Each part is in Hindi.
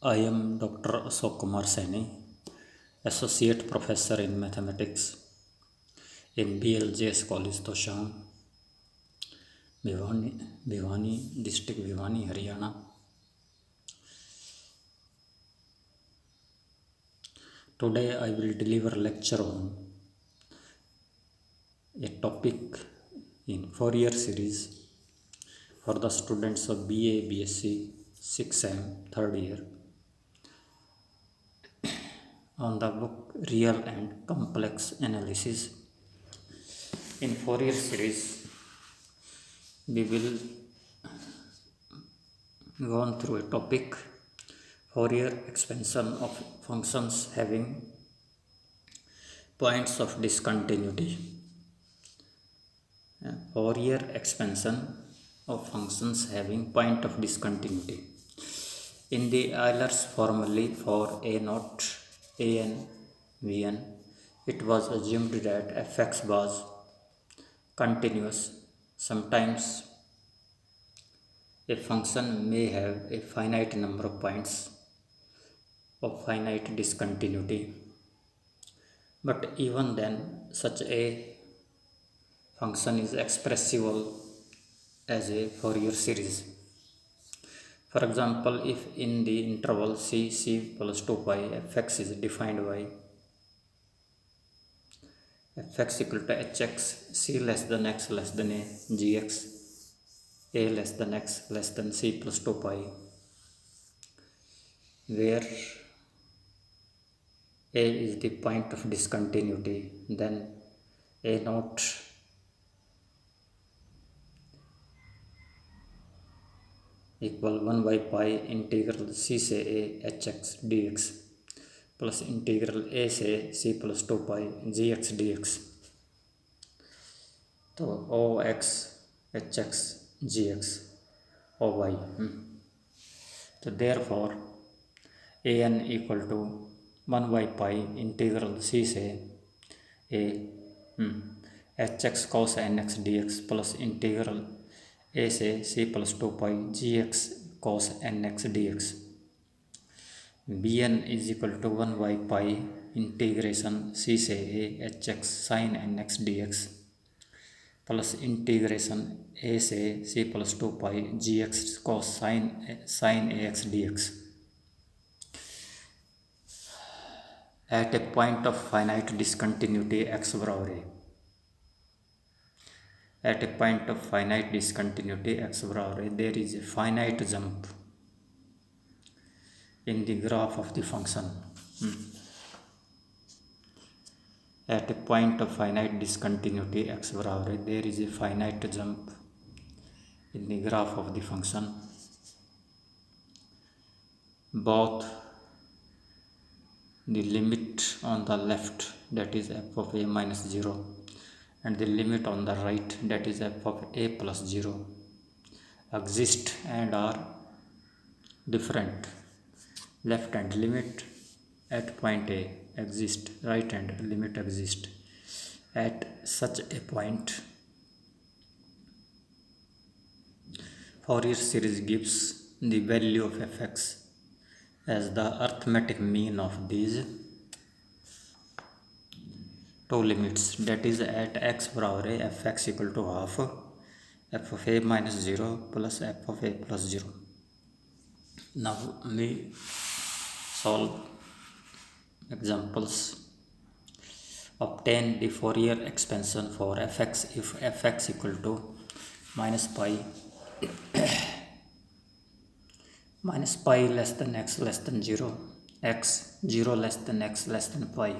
I am Dr. Ashok Kumar Saini, Associate Professor in Mathematics in BLJS College Tosham, Bhiwani District, Bhiwani, Haryana. Today I will deliver lecture on a topic in Fourier series for the students of BA, BSC, 6th Sem, 3rd year on the book Real and Complex Analysis. In Fourier series, we will go on through a topic Fourier expansion of functions having points of discontinuity. Fourier expansion of functions having point of discontinuity. In the Euler's formulae for a0, an, vn, it was assumed that fx was continuous. Sometimes a function may have a finite number of points of finite discontinuity, but even then such a function is expressible as a Fourier series. For example, if in the interval c plus 2 pi fx is defined by fx equal to hx, c less than x less than a, gx, a less than x less than c plus 2 pi, where a is the point of discontinuity, then a naught equal 1 by pi integral c से a hx dx plus integral a से c plus 2 pi gx dx. तो ox hx gx oy. तो therefore an equal to 1 by pi integral c से a hx cos nx dx plus integral a से c plus 2 pi gx cos nx dx. bn is equal to 1 by pi integration c से a hx sin nx dx plus integration a से c plus 2 pi gx cos sin ax dx. At a point of finite discontinuity x बराबर a. At a point of finite discontinuity x बराबर a, there is a finite jump in the graph of the function. At a point of finite discontinuity x बराबर a, there is a finite jump in the graph of the function. Both the limit on the left, that is f of a minus 0, and the limit on the right, that is f of a plus 0, exist and are different. Left hand limit at point A exist, right hand limit exist. At such a point, Fourier series gives the value of fx as the arithmetic mean of these two limits, that is at x बराबर है fx equal to half f of a minus 0 plus f of a plus 0. Now we solve examples. Obtain the Fourier expansion for fx if fx equal to minus pi minus pi less than x less than 0, x 0 less than x less than pi.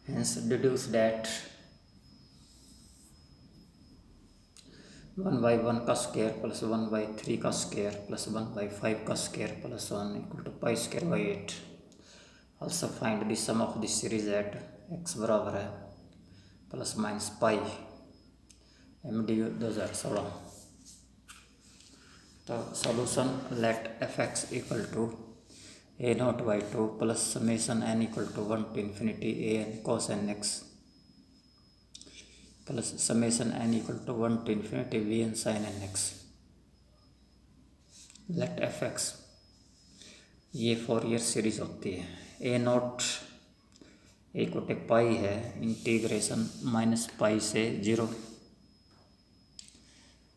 Hence deduce that 1 by 1 cos square plus 1 by 3 cos square plus 1 by 5 cos square plus 1 equal to pi square by 8. Also find the sum of this series at x बराबर है plus minus pi mdu 2016. तो solution, let fx equal to a0 by 2 plus summation n equal to 1 to infinity an cos nx plus summation n equal to 1 to infinity vn sin nx. Let fx ये फोरियर सीरीज होती है। ए नॉट एक बटे पाई है इंटीग्रेशन माइनस पाई से 0,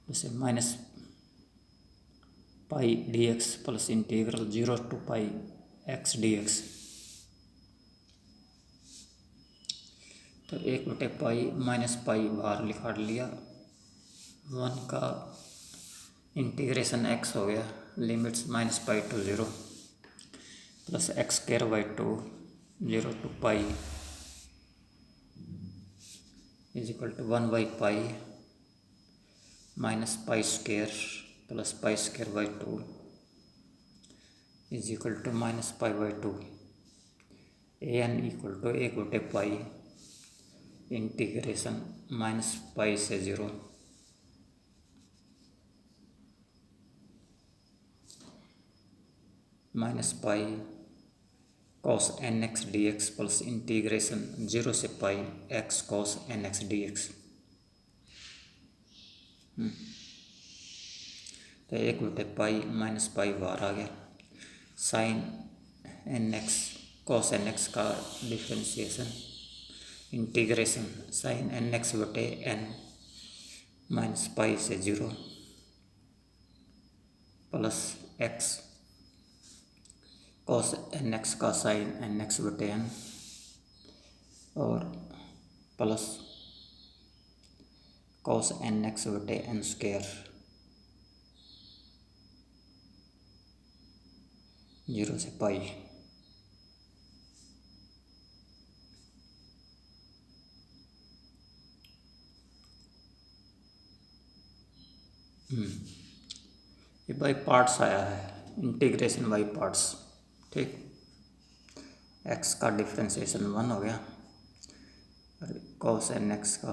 जैसे minus pi D x plus integral 0 to pi X D x. तो एक बटे पाई माइनस पाई बाहर निकाल लिया, 1 का इंटीग्रेशन एक्स हो गया, limits minus pi to 0 plus x square by 2 0 to pi is equal to 1 by pi minus pi square plus pi square by 2 is equal to minus pi by 2। A n equal to एक बटे पाई इंटीग्रेशन माइनस पाई से 0 minus pi cos N x D x plus integration 0 से pi x cos N x D x. तो एक बटे पाई माइनस पाई बाहर आ गया, sine N x cos N x का differentiation integration sine N x बटे एन माइनस पाई से 0 plus x cos N x का साइन एन एक्स बटे एन और प्लस कॉस एन एक्स बटे एन स्क्वायर 0 से पाई। ये बाई पार्ट्स आया है, इंटीग्रेशन बाई पार्ट्स। ठीक, एक्स का डिफ्रेंशिएशन 1 हो गया और कॉस एन एक्स का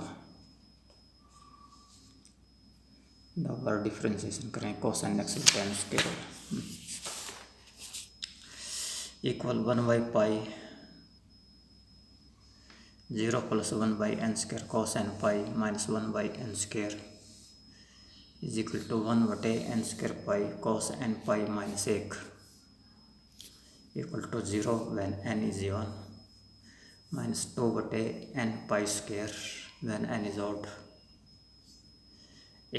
डबल डिफ्रेंशिएशन करें, cos N X ten square equal 1 by pi 0 plus 1 by N square cos N pi minus 1 by N square is equal to 1 बटे N square pi cos N pi minus 1 equal to 0 when N is even minus 2 बटे N pi square when N is odd.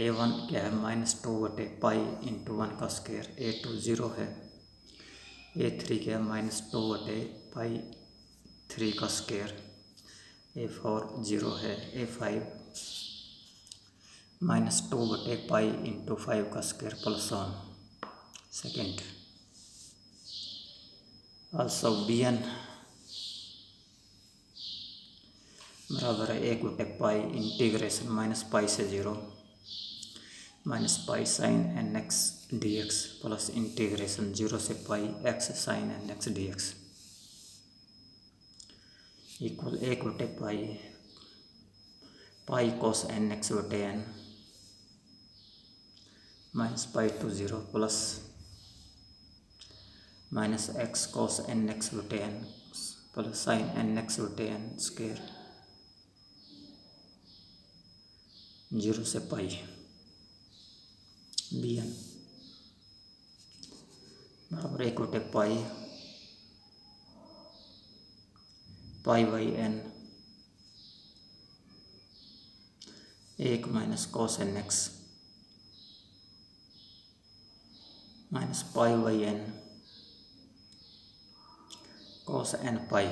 A1 क्या है माइनस 2 बटे पाई इंटू 1 का स्क्वायर, A2 0 है, A3 क्या है माइनस 2 बटे पाई 3 का स्क्वायर, A4 0 है, A5 माइनस 2 बटे पाई इंटू 5 का square plus 1 second. Also Bn बराबर है 1 बटे पाई इंटीग्रेशन माइनस पाई से 0 minus pi sine N x D x plus integration 0 से pi x sine N x D x equal 1 बटे pi pi cos N x बटे n minus pi to 0 plus minus x cos N x बटे n plus sine N x बटे एन स्क्वायर 0 से पाई। Bn बराबर 1 बटे pi pi by n 1 minus cos N x minus pi by N cos N pi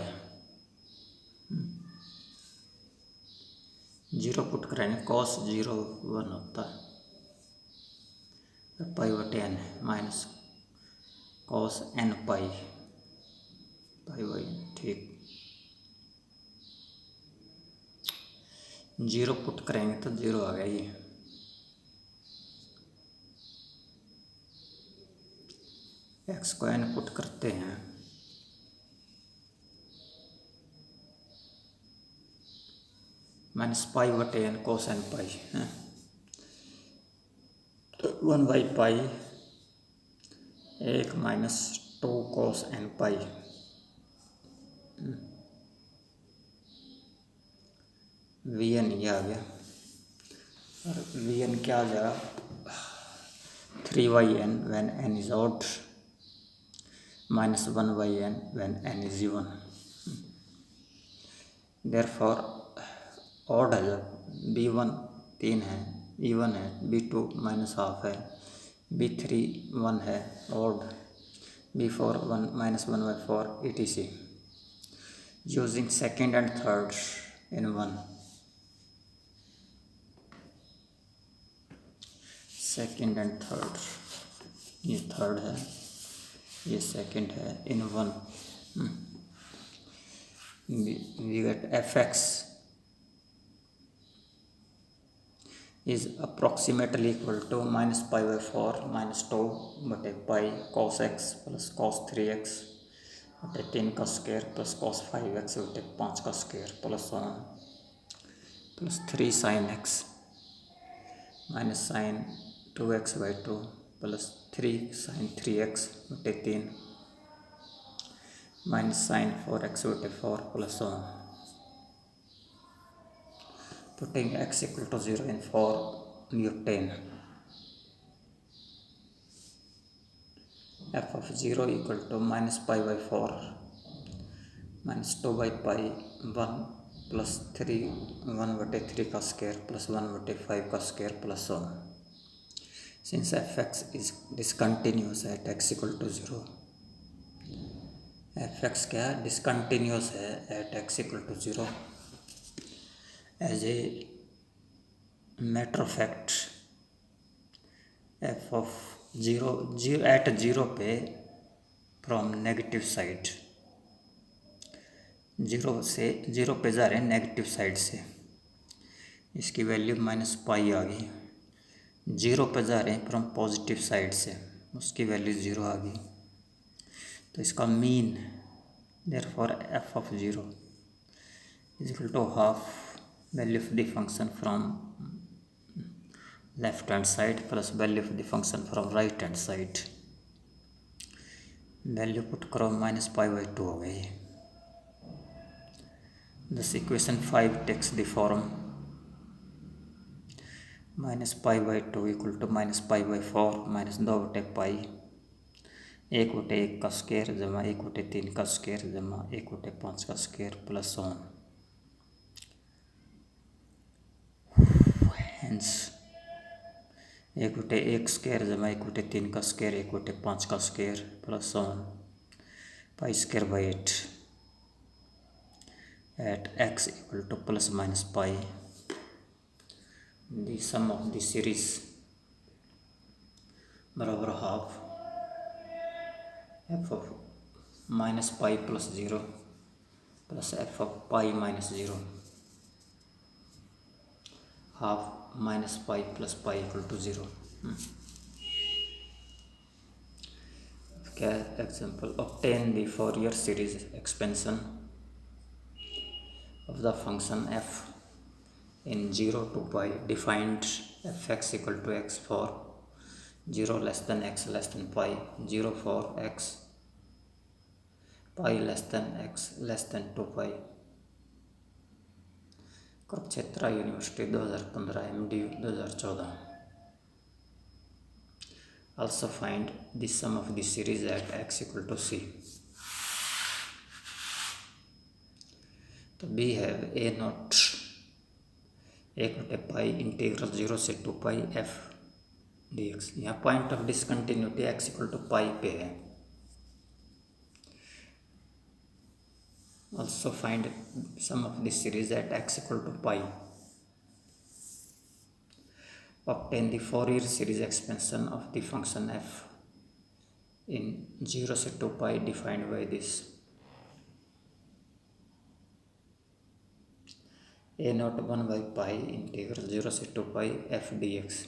0 put करेंगे कॉस 0 1 होता है, पाई बटे एन है minus cos N pi pi by N. ठीक, 0 पुट करेंगे तो 0 आ गया ये, एक्स को एन पुट करते हैं माइनस पाई बटे एन कॉस एन पाई है, तो 1 by pi 1 minus 2 cos N pi V N ये आ गया और वी एन क्या आ जाएगा 3 by N when N is odd minus 1 by n when n is even. Therefore odd है, b1 3 है, even है, b2 minus half है, b3 1 है odd, b4 1 minus 1 by 4 etc. Using second and third in one. Second and third, ये थर्ड है, ये सेकंड है in one. We get fx is approximately equal to minus pi by 4 minus 2 बटे pi cos x plus cos 3x बटे 3 का स्क्वायर प्लस cos 5x बटे 5 का square plus 1 plus 3 sin x minus sin 2x by 2 plus 3 sin 3x बटे 3 माइनस sin 4x बटे 4 plus 1. Putting x equal to 0 in 4, we obtain f of 0 equal to minus pi by 4 minus 2 by pi 1 plus 3 1 बटे 3 का स्क्वायर प्लस 1 बटे 5 का square plus 1. Since fx is discontinuous at x equal to 0, fx क्या है, discontinuous है at x equal to 0. As a matter of fact, f of 0 at 0 पे from नेगेटिव साइड, 0 पे जा रहे हैं नेगेटिव साइड से, इसकी वैल्यू माइनस पाई आ गई. 0 पे जा रहे हैं फ्रॉम पॉजिटिव साइड से, उसकी वैल्यू 0 आ गई. तो इसका mean therefore f of 0 is equal to half value of the function from left hand side plus value of the function from right hand side. Value put करो माइनस पाई बाई 2 हो गई. Thus equation 5 takes the form minus pi by 2 equal to minus pi by 4 minus 2 बटे पाई 1 बटे 1 का स्क्वायर जमा 1 बटे 3 का स्क्वायर जमा 1 बटे 5 का स्क्वायर प्लस 1. Hence 1 बटे 1 स्क्वायर जमा 1 बटे 3 का स्क्वायर 1 बटे 5 का square plus 1 pi square by 8 at x equal to plus minus pi. The sum of the series बराबर half f of minus pi plus 0 plus f of pi minus 0, half minus pi plus pi equal to 0. क्या example, obtain the Fourier series expansion of the function f in 0 to pi defined fx equal to x for 0 less than x less than pi, 0 for x, pi less than x less than 2 pi. Kurukshetra university 2015 MDU 2014. Also find the sum of the series at x equal to c. तो b है a नॉट 1 बटे पाई इंटीग्रल 0 से 2 पाई f dx. यहाँ point of discontinuity x equal to pi पे है. Also find sum of this series at x equal to pi. Obtain the Fourier series expansion of the function f in 0 से 2 pi defined by this. a naught 1 by pi integral 0 से 2 pi f dx.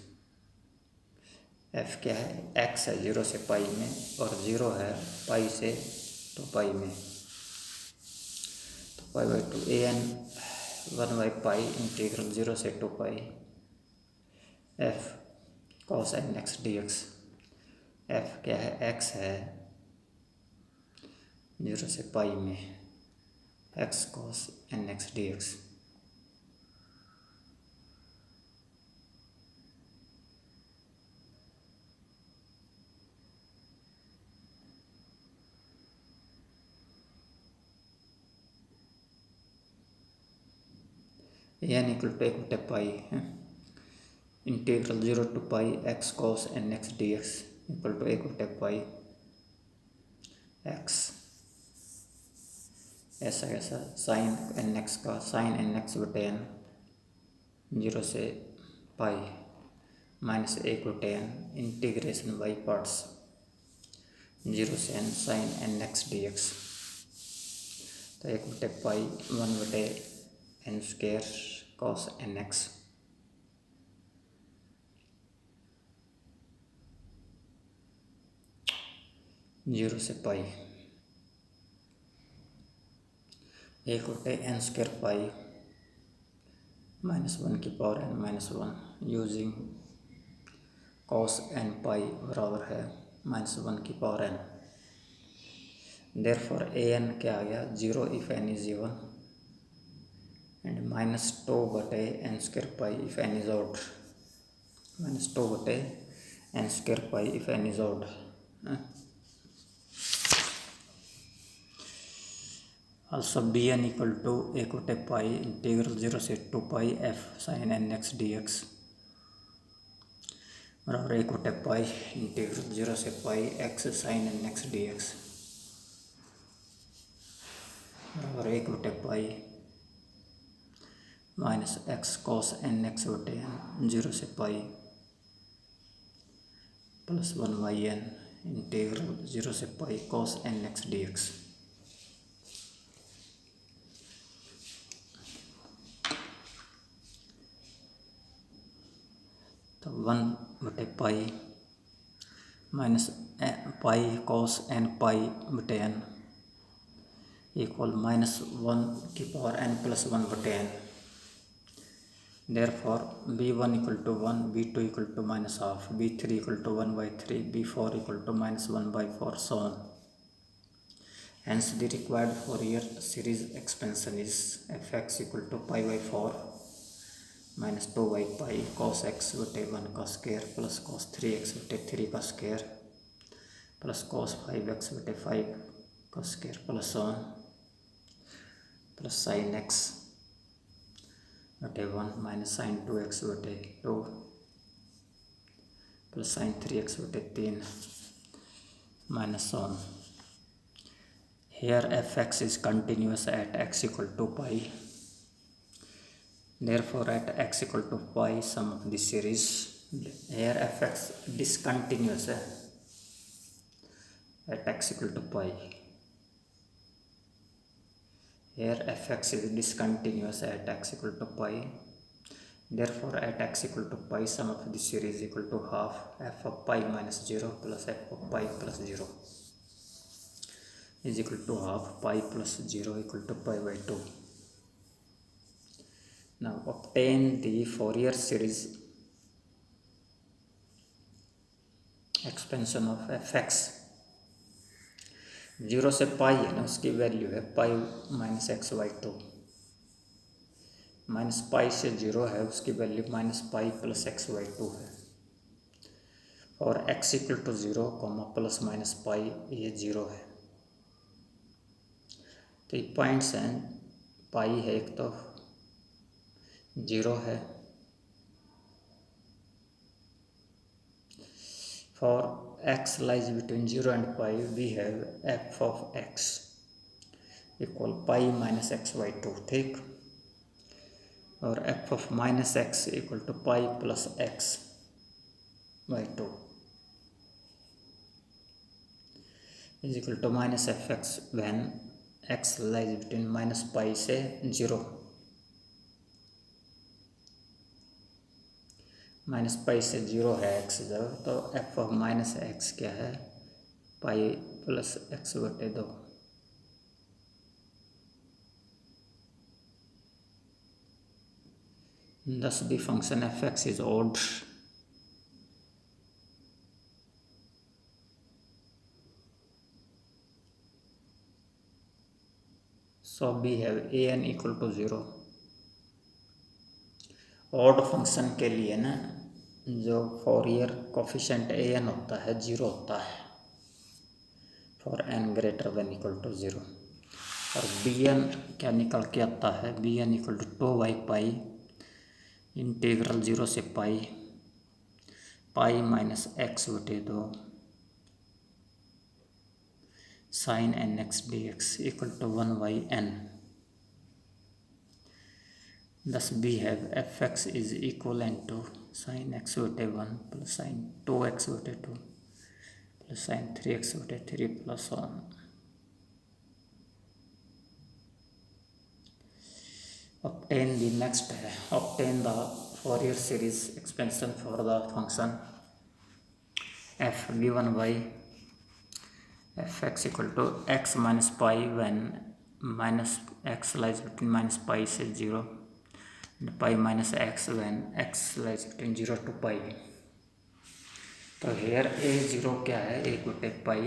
f क्या है, x है 0 से पाई में और 0 है पाई से 2 पाई में. तो पाई by 2 an 1 by pi integral 0 से 2 pi f cos nx dx. f क्या है, x है 0 से पाई में x cos nx dx. N equal to one by pi integral 0 to pi x cos nx dx equal to one by pi x ऐसा ऐसा साइन nx का साइन nx बटे n 0 से pi minus 1/n integration by parts 0 से n साइन nx dx। तो 1/पाई 1/n स्क्वायर cos nx 0 से पाई 1/n स्क्वायर पाई -1 की power n -1 using cos n पाई बराबर है -1 की पावर n। देयरफॉर an क्या आ गया 0 if n is even and -2/n square pi if n is odd -2/n square pi if n is odd. Also bn equal to one by pi integral 0 से 2 pi f sin nx dx बराबर 1/पाई इंटीग्रल 0 से पाई x sin nx dx बराबर 1/पाई माइनस x cos nx बटे n 0 से पाई प्लस 1/n इंटीग्रल 0 से पाई cos nx dx। तो 1/पाई minus pi cos n pi बटे n इक्वल -1 की power n plus 1/n। Therefore b1 equal to 1, b2 equal to -half, b3 equal to 1/3, b4 equal to -1/4 so on। Hence the required Fourier series expansion is fx equal to π/4 minus 2/पाई cos x बटे 1 का स्क्वायर प्लस cos 3x बटे 3 का स्क्वायर प्लस cos 5x बटे 5 का square plus 1 plus sin x बटे 1 माइनस sin 2x बटे 2 प्लस sin 3x बटे 3 minus 1। Here fx is continuous at x equal to pi. Therefore at x equal to pi sum of the series, here fx discontinuous है at x equal to pi. Here fx is discontinuous at x equal to pi. Therefore at x equal to pi sum of the series equal to half f of pi minus 0 plus f of pi plus 0 is equal to half pi plus 0 equal to pi/2. Now obtain the Fourier series expansion of fx। 0 से पाई है ना, उसकी वैल्यू है पाई माइनस x/2, माइनस पाई से 0 है, उसकी value minus pi plus x/2 है। और x equal to 0 plus minus pi ये 0 है। तो ये पॉइंट्स हैं, पाई है एक तो 0 है। For x lies between 0 and pi, we have f of x equal pi minus x/2, ठीक। और f of minus x equal to pi plus x/2 is equal to minus fx when x lies between minus pi से 0, माइनस पाई से 0 है x जब, तो f ऑफ माइनस x क्या है pi plus x/2। Thus the function fx is odd. So we have an equal to 0। Odd function के लिए ना जो फोरियर कोफिशिएंट an होता है 0 होता है for n greater than equal to 0। और बी एन क्या निकल के आता है, बी एन इक्वल टू 2/पाई इंटीग्रल 0 से pi minus x/2 sine N x D x equal to 1/n। Thus we have fx is equivalent to sin x/1 plus sin 2x/2 plus sin 3x/3 plus on. Obtain the next है, obtain the Fourier series expansion for the function f given by fx equal to x minus pi when minus x lies between minus pi से 0 and pi minus x when x lies between 0 to pi। तो हेयर ए जीरो क्या है, 1/पाई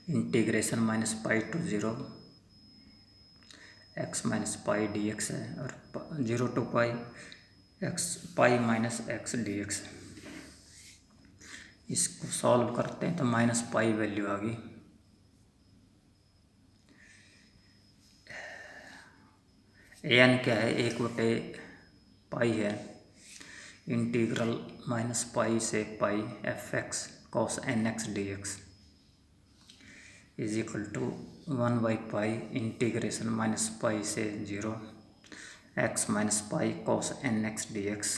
integration minus pi to 0 x minus pi D x है, और 0 to pi x pi minus x D x. इसको सॉल्व करते हैं तो माइनस पाई वैल्यू आ गई। एन क्या है, 1/पाई है इंटीग्रल माइनस पाई से pi F x cos N x D x is equal to 1/पाई इंटीग्रेशन माइनस पाई से 0 x minus pi cos N x D x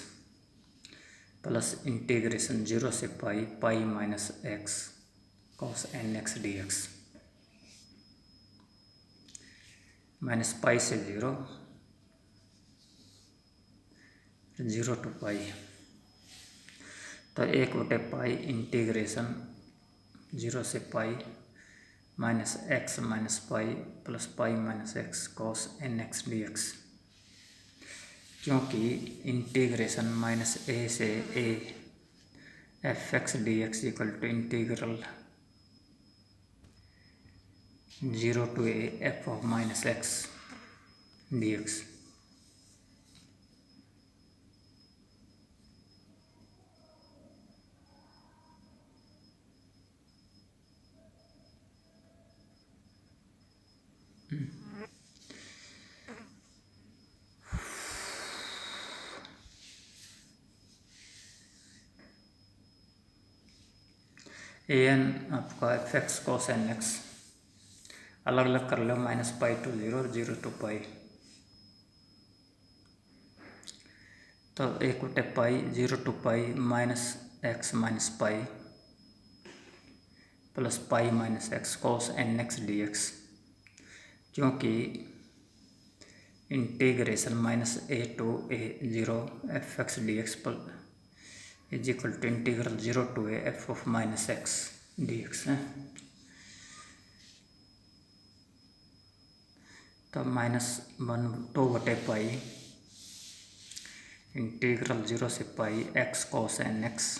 plus integration 0 से pi minus x cos N x D x minus pi से 0 to पाई। तो 1/पाई इंटीग्रेशन 0 से pi minus x minus pi plus pi minus x cos N x D x. क्योंकि इंटीग्रेशन माइनस ए से a f x D x equal to integral 0 to a f of minus x D x. A n आपका f x cos N x अलग अलग कर लो, माइनस पाई टू 0 और 0 to पाई। तो 1/पाई 0 to pi minus x minus pi plus pi minus x cos N x D x. क्योंकि integration minus a to a 0 f x D x is equal to integral 0 to a f of minus x D x है। तो -2/पाई इंटीग्रल 0 से pi x cos N x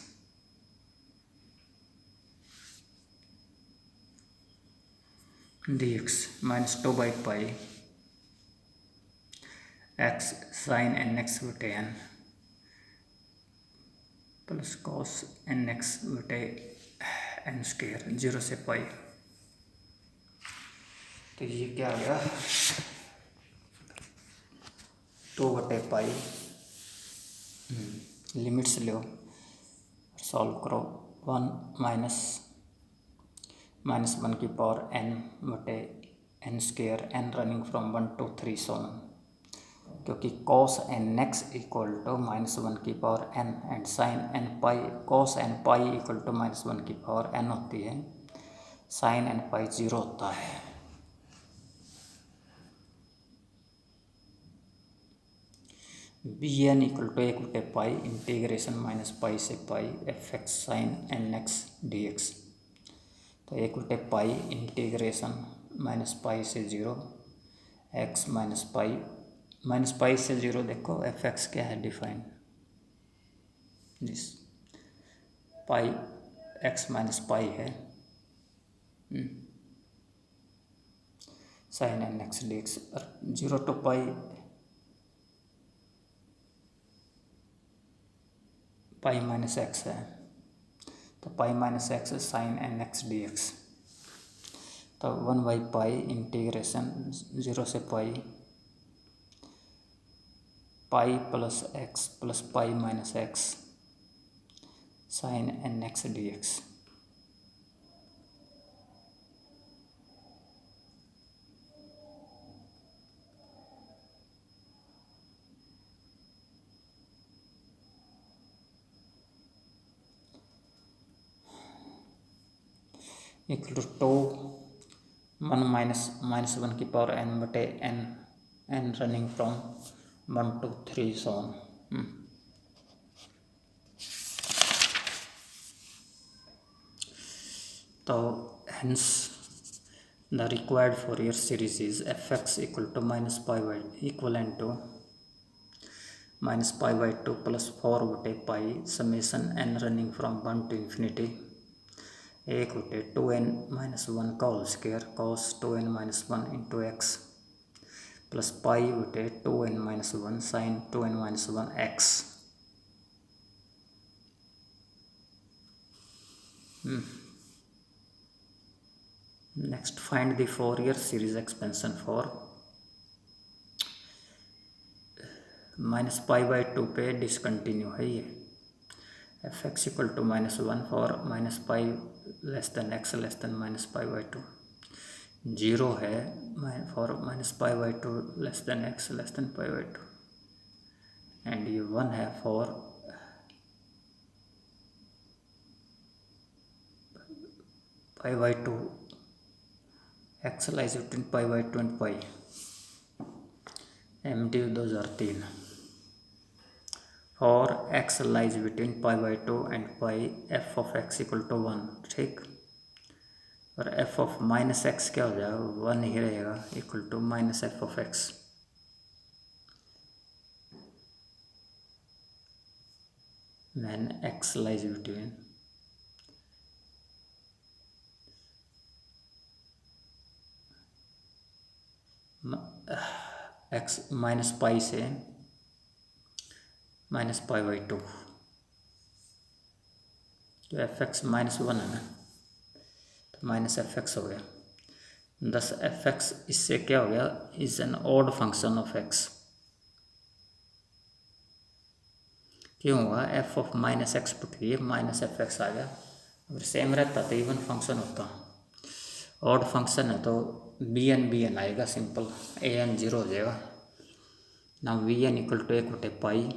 D x minus 2/पाई एक्स साइन एन एक्स बटे n plus cos N x बटे एन स्क्वायर 0 से पाई। तो ये क्या आ गया, 2/पाई। लिमिट्स लो, सॉल्व करो। 1 माइनस 1 की पावर n बटे N square, N running from 1 to 3 so on. क्योंकि cos N X equal to -1 की power n and sine N pi cos N pi equal to -1 की पावर n होती है, साइन एन पाई 0 होता है। बी एन इक्वल टू 1/पाई इंटीग्रेशन माइनस पाई से pi F x sine N x D x. तो 1/पाई इंटीग्रेशन माइनस पाई से 0 एक्स माइनस पाई से 0। देखो एफ एक्स क्या है define, this pi x minus pi है sine N x D x. 0 to pi minus x है, तो pi minus x sine N x D x. तो 1/पाई इंटीग्रेशन 0 से pi plus x plus pi minus x sine N x D x. Equal to two 1 minus 1 की पावर n बटे n running from 1 to 3 so on। तो hence the required Fourier series is fx equal to minus pi by equivalent to minus pi by 2 plus 4 बटे पाई summation n running from 1 to infinity 1 बटे 2n माइनस 1 का whole square cos 2n minus 1 into x plus pi बटे 2n minus 1 sine 2n minus 1 x. Next find the Fourier series expansion for minus pi by 2 पे डिसकंटिन्यू है ये। F x equal to minus 1 for minus pi less than x less than minus pi by 2। 0 है for minus pi by 2 less than x less than pi by 2 and ये 1 है for pi by 2 X lies between pi by 2 and pi. MD 2003 और x lies between pi by 2 and pi f of x equal to 1। ठीक, और f ऑफ माइनस एक्स क्या हो जाएगा 1 ही रहेगा equal to minus f of x। when x lies between x minus pi से माइनस पाई बाई 2 तो एफ एक्स माइनस 1 है ना, तो माइनस एफ एक्स हो गया। दस एफ एक्स इससे क्या हो गया is an odd function of x. क्यों हुआ F of minus x put किए माइनस एफ एक्स आ गया। अगर सेम रहता तो इवन फंक्शन होता, ऑड फंक्शन है तो बी एन आएगा सिंपल, ए एन 0 हो जाएगा ना। वी एन इक्वल टू 1 बटे पाई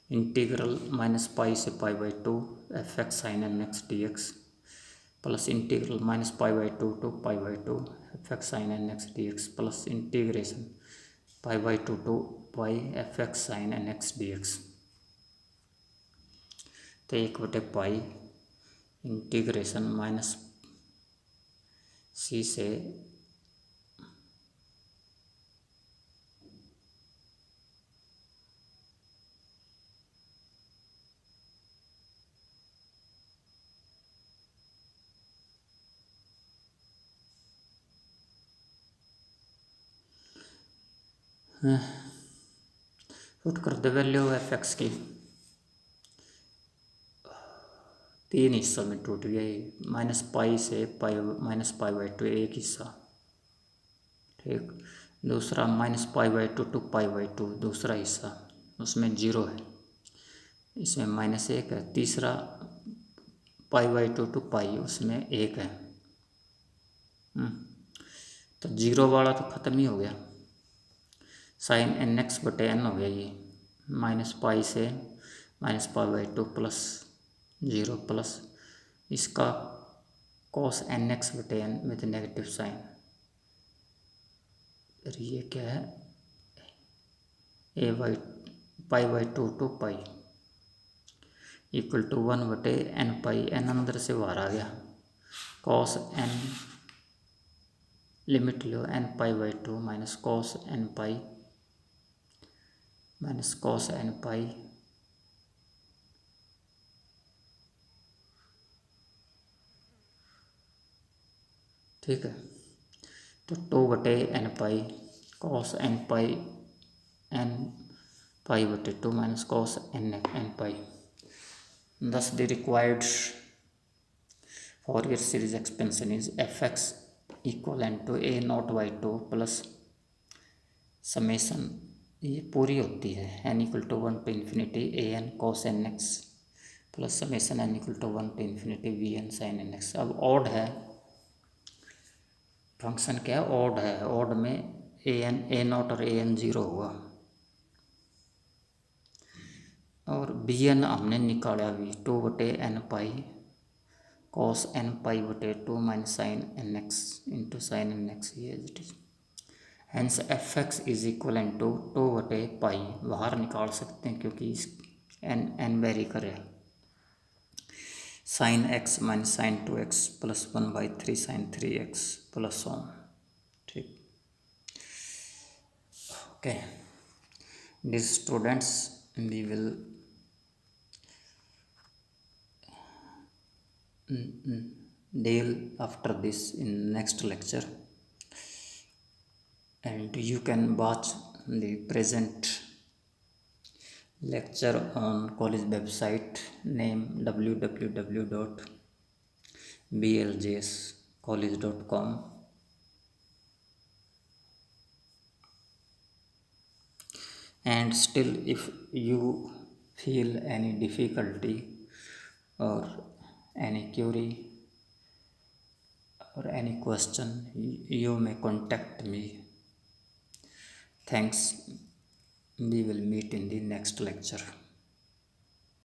इंटीग्रल माइनस पाई से pi by 2 F x sine N x D x plus integral minus pi by 2 to pi by 2 F x sine N x D x plus integration pi by 2 to pi F x sine N x D x. तो 1 बटे पाई इंटीग्रेशन माइनस सी से पुट कर दे वैल्यू एफ एक्स की। 3 हिस्सों में टूट गया ये, माइनस पाई से पाई माइनस पाई बाई 2 एक हिस्सा, ठीक। दूसरा minus pi by 2 to pi by 2 दूसरा हिस्सा, उसमें 0 है, इसमें माइनस 1 है। तीसरा पाई बाई 2 टू पाई उसमें 1 है। तो 0 वाला तो ख़त्म ही हो गया, साइन एन एक्स बटे एन हो गया ये, माइनस पाई से minus pi by 2 plus 0 plus इसका कॉस एन एक्स बटे एन विद नेगेटिव साइन। और ये क्या है a by pi by 2 to pi equal to 1 बटे एन पाई, एन अंदर से बाहर आ गया, कॉस एन लिमिट लो n pi by 2 minus cos N pi minus cos N pi ठीक है। तो 2 बटे N pi cos N pi बटे 2 minus cos N pi. Thus the required Fourier series expansion is fx equivalent to a nought by two plus summation, ये पूरी होती है n equal to 1 to infinity a n cos N x plus summation N equal to 1 to infinity v n sine N x. अब ऑड है, फंक्शन क्या है, ऑड है, ऑड में ए एन ए नॉट और ए एन जीरो हुआ, और बी एन हमने निकाला भी 2/n पाई कॉस एन पाई बटे 2 minus sine N x into sine N x, ये it is. Hence f x is equal and to 2/पाई बाहर निकाल सकते हैं क्योंकि इस एन वेरी करे, sine x minus sine 2x प्लस 1/3 साइन 3x प्लस ऑन, ठीक। Okay dear students, we will deal after this in next lecture, and you can watch the present lecture on college website name www.bljscollege.com, and still if you feel any difficulty or any query or any question, you may contact me. Thanks. We will meet in the next lecture.